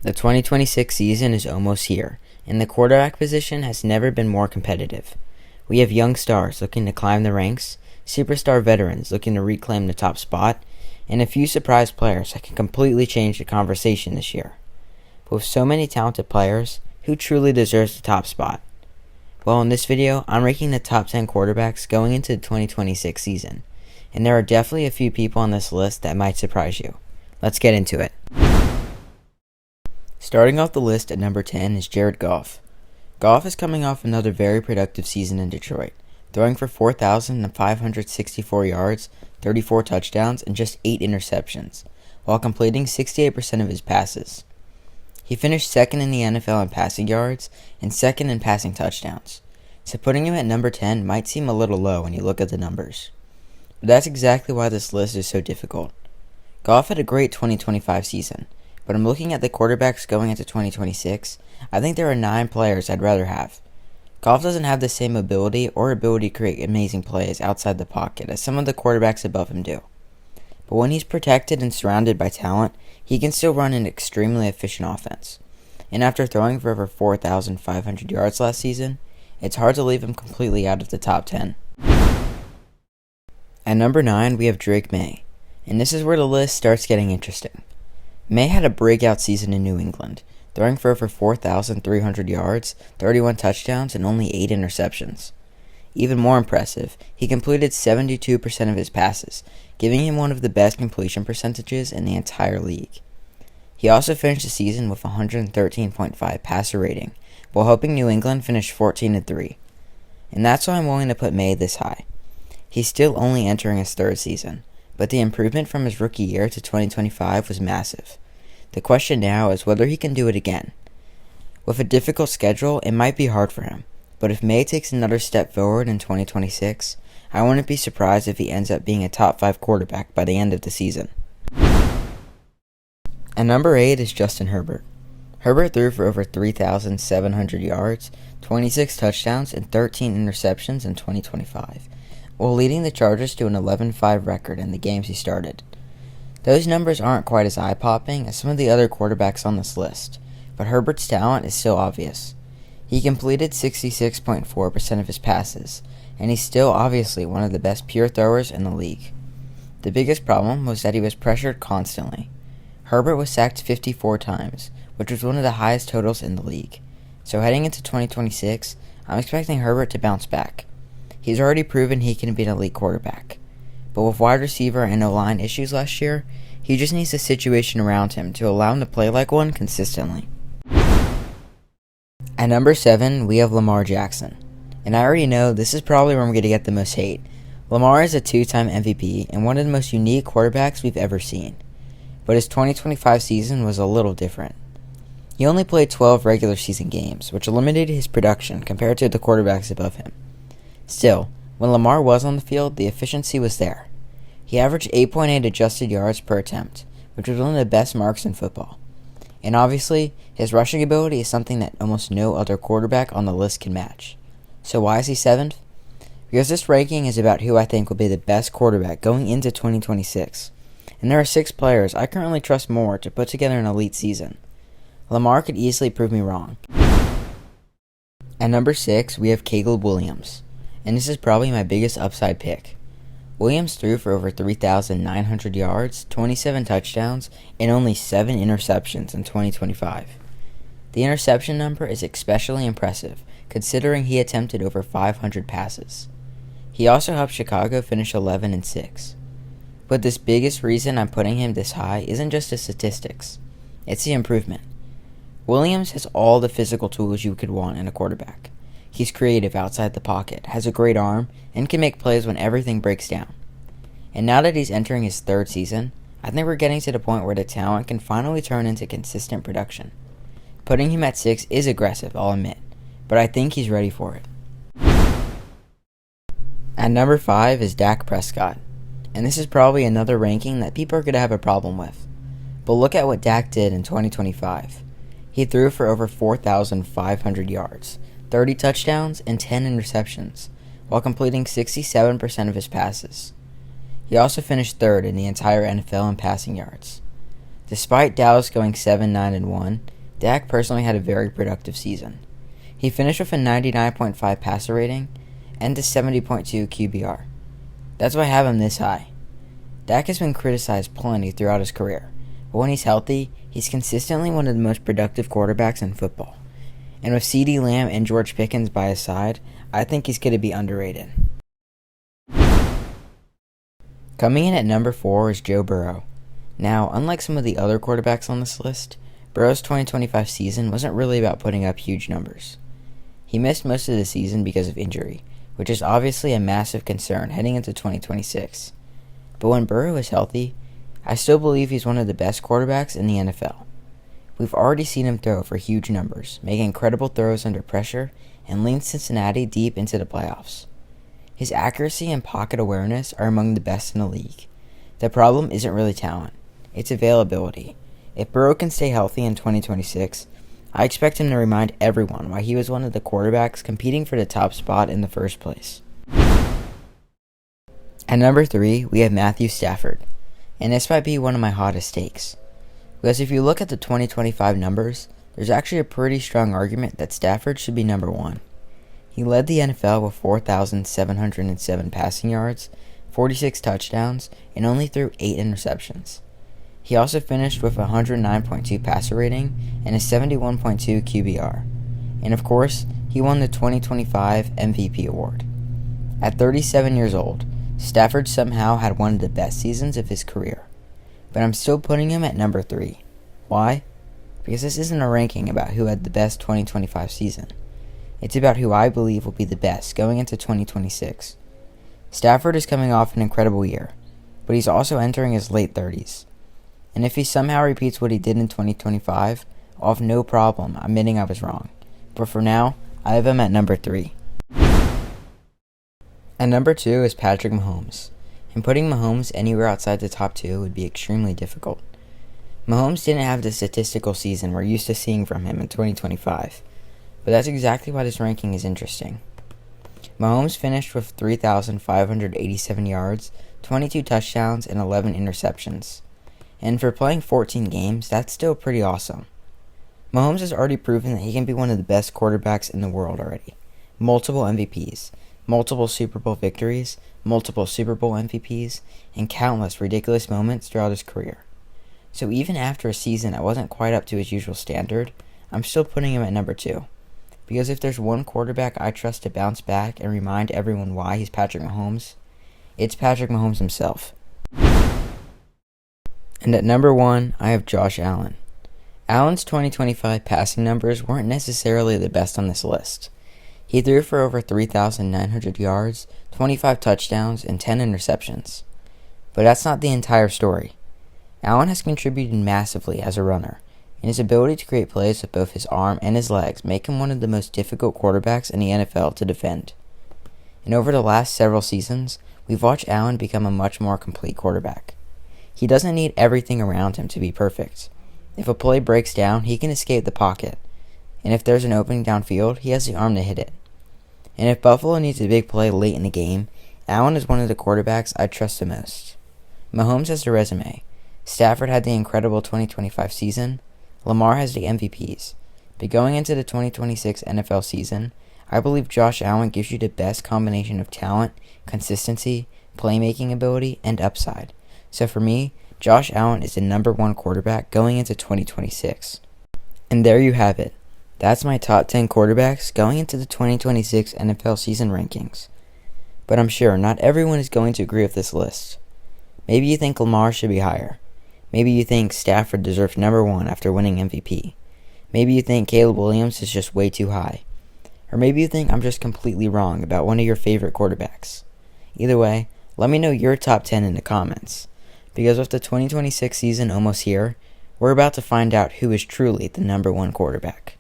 The 2026 season is almost here, and the quarterback position has never been more competitive. We have young stars looking to climb the ranks, superstar veterans looking to reclaim the top spot, and a few surprise players that can completely change the conversation this year. But with so many talented players, who truly deserves the top spot? Well, in this video, I'm ranking the top 10 quarterbacks going into the 2026 season, and there are definitely a few people on this list that might surprise you. Let's get into it. Starting off the list at number 10 is Jared Goff. Goff is coming off another very productive season in Detroit, throwing for 4,564 yards, 34 touchdowns, and just 8 interceptions, while completing 68% of his passes. He finished second in the NFL in passing yards and second in passing touchdowns, so putting him at number 10 might seem a little low when you look at the numbers. But that's exactly why this list is so difficult. Goff had a great 2025 season, but I'm looking at the quarterbacks going into 2026. I think there are 9 players I'd rather have. Goff doesn't have the same ability or ability to create amazing plays outside the pocket as some of the quarterbacks above him do. But when he's protected and surrounded by talent, he can still run an extremely efficient offense. And after throwing for over 4,500 yards last season, it's hard to leave him completely out of the top 10. At number 9, we have Drake May, and this is where the list starts getting interesting. May had a breakout season in New England, throwing for over 4,300 yards, 31 touchdowns, and only 8 interceptions. Even more impressive, he completed 72% of his passes, giving him one of the best completion percentages in the entire league. He also finished the season with a 113.5 passer rating, while helping New England finish 14-3. And that's why I'm willing to put May this high. He's still only entering his 3rd season, but the improvement from his rookie year to 2025 was massive. The question now is whether he can do it again. With a difficult schedule, it might be hard for him, but if May takes another step forward in 2026, I wouldn't be surprised if he ends up being a top 5 quarterback by the end of the season. At number 8 is Justin Herbert. Herbert threw for over 3,700 yards, 26 touchdowns, and 13 interceptions in 2025. While leading the Chargers to an 11-5 record in the games he started. Those numbers aren't quite as eye-popping as some of the other quarterbacks on this list, but Herbert's talent is still obvious. He completed 66.4% of his passes, and he's still obviously one of the best pure throwers in the league. The biggest problem was that he was pressured constantly. Herbert was sacked 54 times, which was one of the highest totals in the league. So heading into 2026, I'm expecting Herbert to bounce back. He's already proven he can be an elite quarterback. But with wide receiver and O-line issues last year, he just needs a situation around him to allow him to play like one consistently. At number 7, we have Lamar Jackson. And I already know this is probably where I'm going to get the most hate. Lamar is a 2-time MVP and one of the most unique quarterbacks we've ever seen. But his 2025 season was a little different. He only played 12 regular season games, which eliminated his production compared to the quarterbacks above him. Still, when Lamar was on the field, the efficiency was there. He averaged 8.8 adjusted yards per attempt, which was one of the best marks in football. And obviously, his rushing ability is something that almost no other quarterback on the list can match. So why is he 7th? Because this ranking is about who I think will be the best quarterback going into 2026. And there are 6 players I currently trust more to put together an elite season. Lamar could easily prove me wrong. At number 6, we have Caleb Williams. And this is probably my biggest upside pick. Williams threw for over 3,900 yards, 27 touchdowns, and only 7 interceptions in 2025. The interception number is especially impressive, considering he attempted over 500 passes. He also helped Chicago finish 11-6. But this biggest reason I'm putting him this high isn't just the statistics, it's the improvement. Williams has all the physical tools you could want in a quarterback. He's creative outside the pocket, has a great arm, and can make plays when everything breaks down. And now that he's entering his 3rd season, I think we're getting to the point where the talent can finally turn into consistent production. Putting him at 6 is aggressive, I'll admit, but I think he's ready for it. At number 5 is Dak Prescott, and this is probably another ranking that people are going to have a problem with. But look at what Dak did in 2025. He threw for over 4,500 yards, 30 touchdowns, and 10 interceptions, while completing 67% of his passes. He also finished 3rd in the entire NFL in passing yards. Despite Dallas going 7-9-1, Dak personally had a very productive season. He finished with a 99.5 passer rating and a 70.2 QBR. That's why I have him this high. Dak has been criticized plenty throughout his career, but when he's healthy, he's consistently one of the most productive quarterbacks in football. And with CeeDee Lamb and George Pickens by his side, I think he's going to be underrated. Coming in at number 4 is Joe Burrow. Now, unlike some of the other quarterbacks on this list, Burrow's 2025 season wasn't really about putting up huge numbers. He missed most of the season because of injury, which is obviously a massive concern heading into 2026. But when Burrow is healthy, I still believe he's one of the best quarterbacks in the NFL. We've already seen him throw for huge numbers, make incredible throws under pressure, and lead Cincinnati deep into the playoffs. His accuracy and pocket awareness are among the best in the league. The problem isn't really talent, it's availability. If Burrow can stay healthy in 2026, I expect him to remind everyone why he was one of the quarterbacks competing for the top spot in the first place. At number 3, we have Matthew Stafford, and this might be one of my hottest takes. Because if you look at the 2025 numbers, there's actually a pretty strong argument that Stafford should be number 1. He led the NFL with 4,707 passing yards, 46 touchdowns, and only threw 8 interceptions. He also finished with a 109.2 passer rating and a 71.2 QBR. And of course, he won the 2025 MVP award. At 37 years old, Stafford somehow had one of the best seasons of his career. But I'm still putting him at number 3. Why? Because this isn't a ranking about who had the best 2025 season. It's about who I believe will be the best going into 2026. Stafford is coming off an incredible year, but he's also entering his late 30s. And if he somehow repeats what he did in 2025, I'll have no problem admitting I was wrong. But for now, I have him at number 3. At number 2 is Patrick Mahomes. And putting Mahomes anywhere outside the top 2 would be extremely difficult. Mahomes didn't have the statistical season we're used to seeing from him in 2025. But that's exactly why this ranking is interesting. Mahomes finished with 3,587 yards, 22 touchdowns, and 11 interceptions. And for playing 14 games, that's still pretty awesome. Mahomes has already proven that he can be one of the best quarterbacks in the world already. Multiple MVPs, multiple Super Bowl victories, multiple Super Bowl MVPs, and countless ridiculous moments throughout his career. So even after a season that wasn't quite up to his usual standard, I'm still putting him at number 2. Because if there's one quarterback I trust to bounce back and remind everyone why he's Patrick Mahomes, it's Patrick Mahomes himself. And at number 1, I have Josh Allen. Allen's 2025 passing numbers weren't necessarily the best on this list. He threw for over 3,900 yards, 25 touchdowns, and 10 interceptions. But that's not the entire story. Allen has contributed massively as a runner, and his ability to create plays with both his arm and his legs make him one of the most difficult quarterbacks in the NFL to defend. And over the last several seasons, we've watched Allen become a much more complete quarterback. He doesn't need everything around him to be perfect. If a play breaks down, he can escape the pocket. And if there's an opening downfield, he has the arm to hit it. And if Buffalo needs a big play late in the game, Allen is one of the quarterbacks I trust the most. Mahomes has the resume. Stafford had the incredible 2025 season. Lamar has the MVPs. But going into the 2026 NFL season, I believe Josh Allen gives you the best combination of talent, consistency, playmaking ability, and upside. So for me, Josh Allen is the number 1 quarterback going into 2026. And there you have it. That's my top 10 quarterbacks going into the 2026 NFL season rankings. But I'm sure not everyone is going to agree with this list. Maybe you think Lamar should be higher. Maybe you think Stafford deserves number 1 after winning MVP. Maybe you think Caleb Williams is just way too high. Or maybe you think I'm just completely wrong about one of your favorite quarterbacks. Either way, let me know your top 10 in the comments. Because with the 2026 season almost here, we're about to find out who is truly the number 1 quarterback.